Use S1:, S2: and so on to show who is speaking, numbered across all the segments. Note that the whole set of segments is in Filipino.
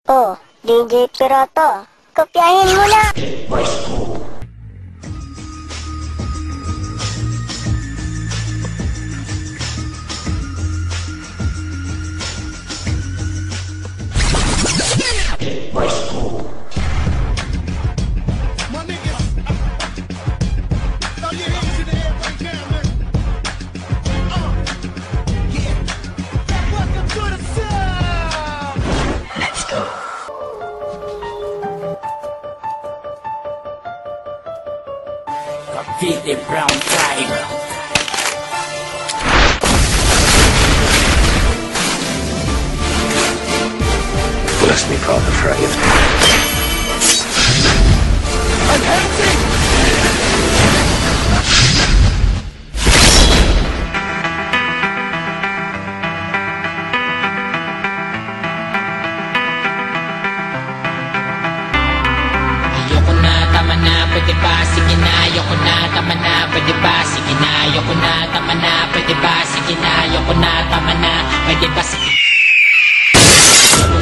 S1: Oh, DJ Piroto, kopyahin mo na!
S2: Cavite Brown Tribe.
S3: Bless me, Father Friday.
S2: I'm empty! Ayoko na, tama na, pwede ba? Sige na, ayoko na, tama na, pwede ba? Sige na, ayoko na, tama na, pwede ba? Sige na, ayoko na, tama na, pwede ba? Ayoko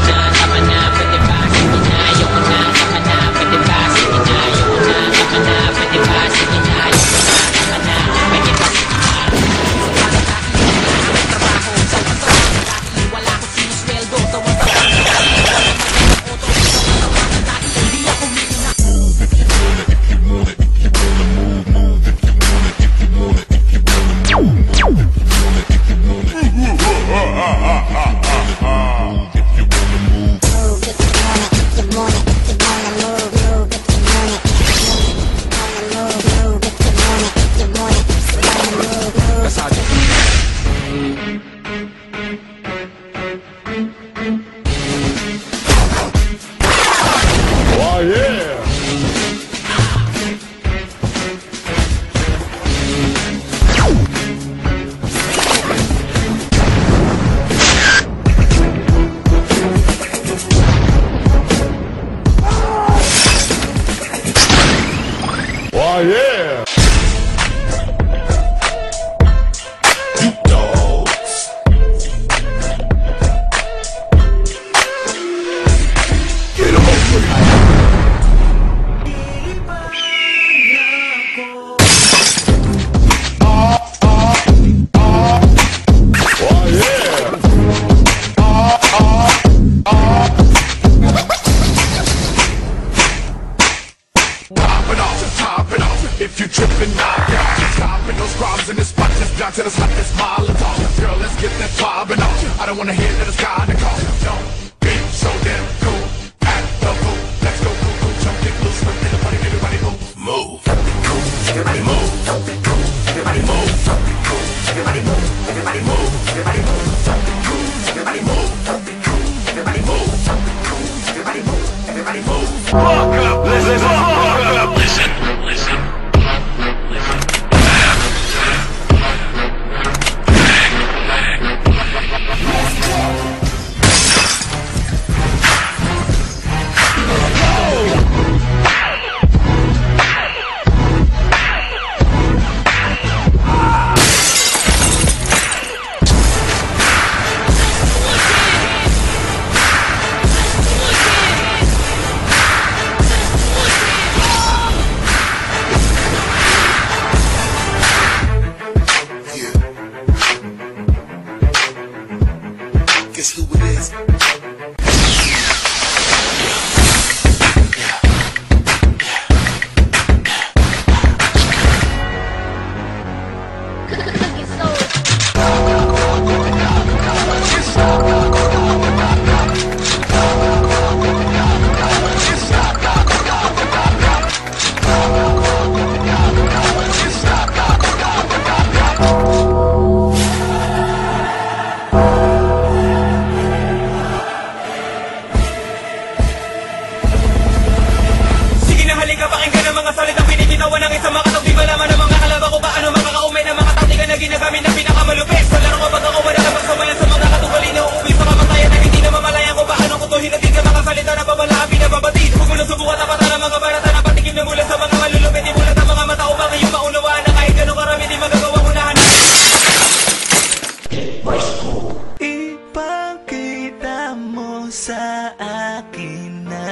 S2: na, tama na, pwede ba? Sige na, ayoko na, tama na, pwede ba? Sige na, ayoko na, tama na, pwede ba? Sige na, ayoko na, tama na, pwede ba? Trabaho sa dati, wala ko sinusweldo sa
S4: yeah!
S3: You dogs. Get 'em over here. If you trippin', knock out. Stopping those crimes in this spot, just down to the spot, this Molotov. Girl, let's get that poppin' off. I don't wanna hear that it's kinda call. Don't be so damn cool. Act the fool. Let's go cool, cool, jump, get loose, rip in the party, everybody move. Move. Don't be cool, everybody move. Don't be cool, everybody move. Don't be cool, everybody move. Everybody move, everybody move. Don't be cool, everybody move. Don't be cool, everybody move. Don't be cool, everybody move. Everybody move. Walk up, listen, walk up, listen, listen. Guess who it is?
S5: Ginagamit na pinakamalupit sa laro ko pag ako wala na pagsabayan sa mga katugali na uuwi sa kamatayan na hindi na mamalayan kung paano ko to hinatid ka mga salita na babala ang pinababatid. Huwag mo na subukan tapatan ang mga barata na patikim na mula sa mga malulupit. Imulat ang mga mata upang iyong maunawaan na kahit gano'ng karami di magagawang unahan. Ipakita mo sa
S4: akin na.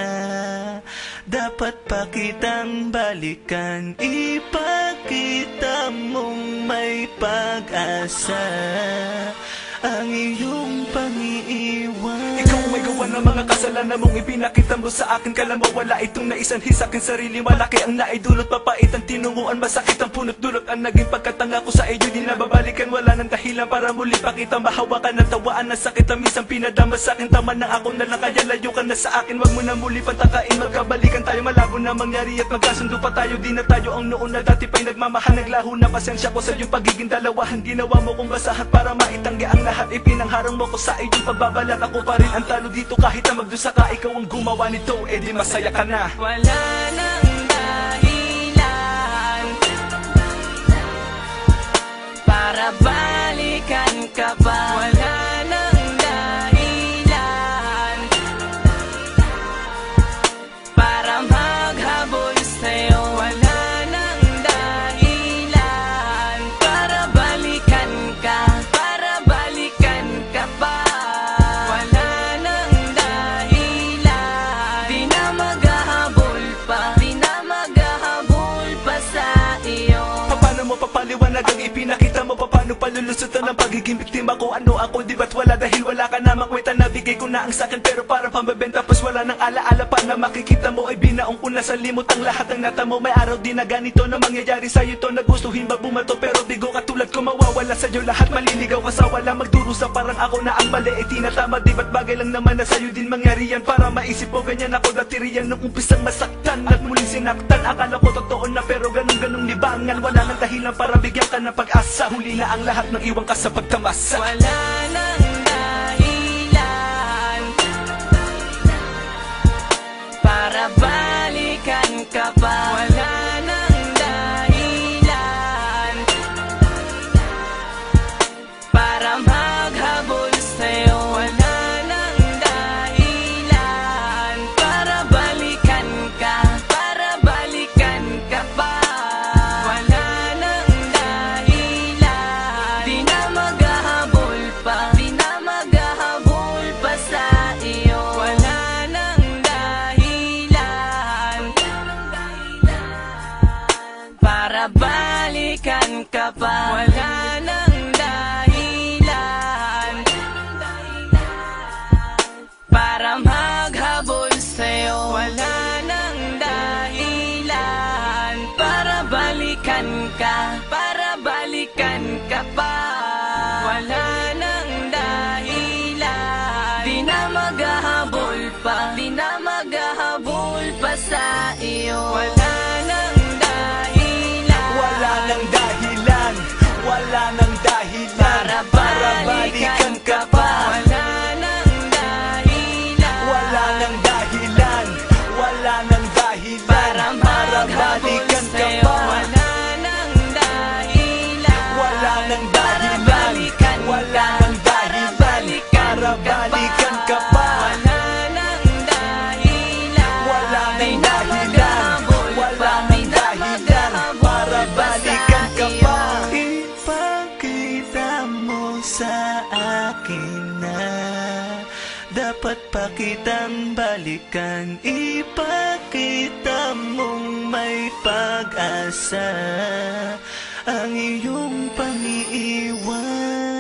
S4: Dapat pa kitang balikan, ipakita mong may pag-asa ang iyong pang-iiwan.
S5: Ikaw may gawa ng mga kasalanan mong ipinakita mo sa akin. Kala mo wala itong naisanhi sa akin sarili. Malaki ang naidulot, papait ang tinunguan, masakit ang punot dulot. Ang naging pagkatanga ko sa iyo, di na babalikan. Wala nang dahilan para muli pakita, mahawakan ng tawaan ng sakit. Ang minsan pinadama sa akin, tama na ako na lang, kaya layo ka na sa akin. Wag mo na muli pantakain, magkabalikan tayo. Malabo na mangyari at magkasundo pa tayo. Di na tayo ang noon na dati pa'y nagmamahal. Naglaho na pasensya ko sa iyong pagiging dalawahan. Ginawa mo kong basahan para maitanggi ang lahat. Ipinangharang mo ko sa iyong pagbabalat. Ako pa rin ang talo dito kahit na magdusa ka. Ikaw ang gumawa nito, di masaya ka na.
S4: Wala nang dahilan para balikan ka pa. Wala nang dahilan para maghabol sa'yo. Wala nang dahilan para balikan ka, para balikan ka pa. Wala nang dahilan, di na maghahabol pa, di na maghahabol pa sa iyo.
S5: Paano mo papaliwanag ang ipinakita mo? Paano palulusutan ang pagiging biktima ko? Ano ako, di ba't wala dahil wala ka na makwenta? Nabigay ko na ang sakin pero parang pambebenta. Tapos wala nang alaala pa na makikita mo. Ay binaong ko na sa limot ang lahat ng natamo. May araw din na ganito na mangyayari sa'yo to. Nagustuhin ba bumato pero bigo katulad ko mawawala sa'yo lahat. Maliligaw ka sa wala, magdurusa parang ako na ang mali. Tinatama, di ba't bagay lang naman na sa'yo din mangyari yan? Para maisip mo ganyan ako dati riyan nung umpisang masaktan at muling sinaktan. Akala ko totoo na pero ganun-ganung libangan. Wala nang dahilan para bigyan ka ng pag-asa. Huli na ang lahat ng iwan ka sa pagtamasa.
S4: Wala nang dahilan para balikan ka pa. Wala nang dahilan para maghabol sa'yo. Wala nang dahilan para balikan ka, para balikan ka pa. Wala nang dahilan, di na maghahabol pa, di na maghahabol pa sa iyo. Wala nang dahilan para balikan ka pa. Wala nang dahilan para maghabol sa'yo. Wala nang dahilan para balikan ka, para balikan ka pa. Wala nang dahilan, di na maghahabol pa, di na maghahabol pa sa iyo. Wala nang dahilan,
S5: Wala nang dahilan, wala nang dahilan
S4: para balikan ka pa. Wala nang dahilan,
S5: Wala nang dahilan, wala nang dahilan
S4: para maghabol
S5: balikan ka
S4: sa'yo.
S5: pa.
S4: Wala nang dahilan,
S5: Wala nang
S4: para
S5: dahilan,
S4: balikan
S5: wala
S4: ka,
S5: nang
S4: para
S5: dahilan
S4: balikan
S5: para
S4: ka
S5: balikan ka
S4: pa.
S5: pa.
S4: Wala nang dahilan,
S5: Wala
S4: di
S5: nang
S4: na
S5: dahilan,
S4: maghahabol
S5: wala
S4: pa,
S5: nang
S4: di na
S5: dahilan
S4: maghahabol
S5: para
S4: pa sa
S5: balikan ka
S4: iyo.
S5: pa.
S4: Ipakita mo sa akin na dapat pa kitang balikan. Ipakita mong may pag-asa ang iyong pang-iiwan.